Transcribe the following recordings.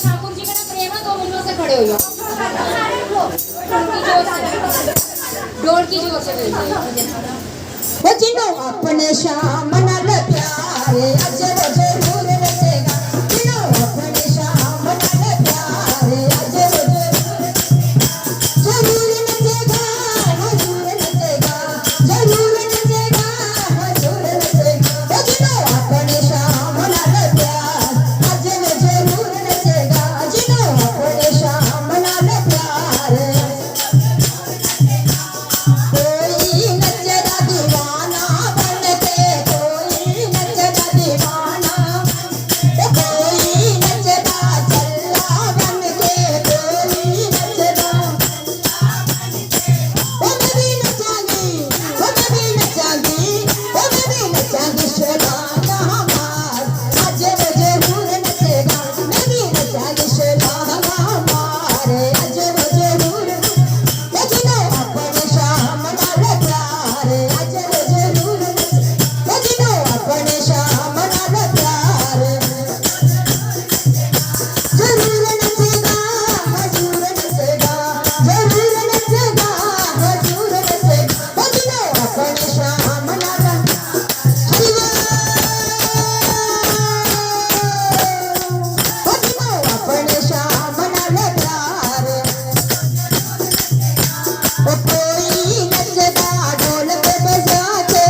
ठाकुर जी का प्रेम है, 2 मिनटों से खड़े हो जाओ। डोर की जोर से वो जिनो अपने श्याम नल प्यारे अजर जरूर रचेगा, जिनो अपने श्याम नल प्यारे अजर जरूर नचेगा, हजूर नचेगा, जरूर नचेगा, हजूर नचेगा। वो जिनो अपने श्याम नल प्यार अजर जरूर नचेगा, जिनो अपने श्याम नल प्यार। कोई नचदा दीवाना बनके, कोई नचदा दीवाना, कोई नचदा चल्ला बनके, कोई नचदा। वो मैं भी नचांगी, वो मैं भी नचांगी, वो मैं भी नचांगी शबाना मार, आज वो जरूर नचेगा, मैं भी नचांगी शबाना मार, आज वो जरूर। वो जिनो अपने श्याम नल प्यारे अजर जरूर नचे, वो जिनो अपने श्याम नल प्यारे जरूर नचेगा, हजूर नचेगा, जरूर नचेगा, हजूर नचेगा। वो जिनो अपने श्याम नल हरिवा, वो जिनो अपने श्याम नल प्यारे। वो कोई नचदा ढोल पे बजा के,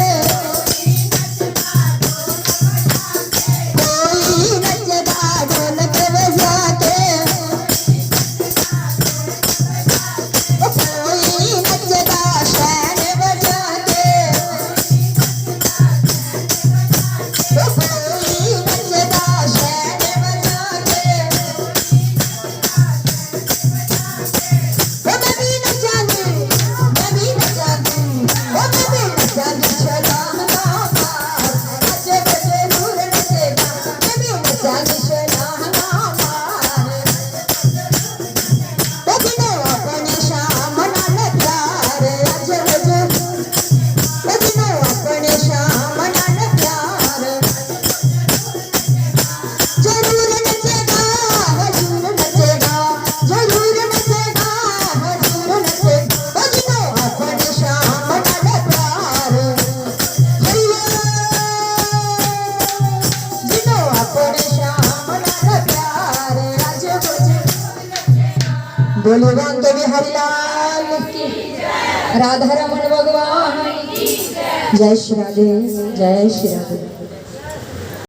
कोई नचदा ढोल पे बजा के, वो कोई नचदा शैन बजा के, वो कोई नचदा शैन बजा के। वो मैं भी नचांगी, मैं भी नचांगी, वो मैं भी नचांगी शबाना मार, आज वो जरूर नचेगा, मैं भी नचांगी शबाना मार। वो जिनो अपने श्याम नल प्यारे आज वो जरूर, वो जिनो अपने श्याम नल प्यारे जरूर नचेगा, हजूर नचेगा, जरूर नचेगा, हजूर नचेगा। वो जिनो अपने श्याम नल प्यारे हरिवा, जिनो अपने श्याम नल प्यारे आज वो जरूर। बोलो राम देवी हरिलाल की, राधा रमन भगवान की जय। श्री राधे, जय श्री राधे।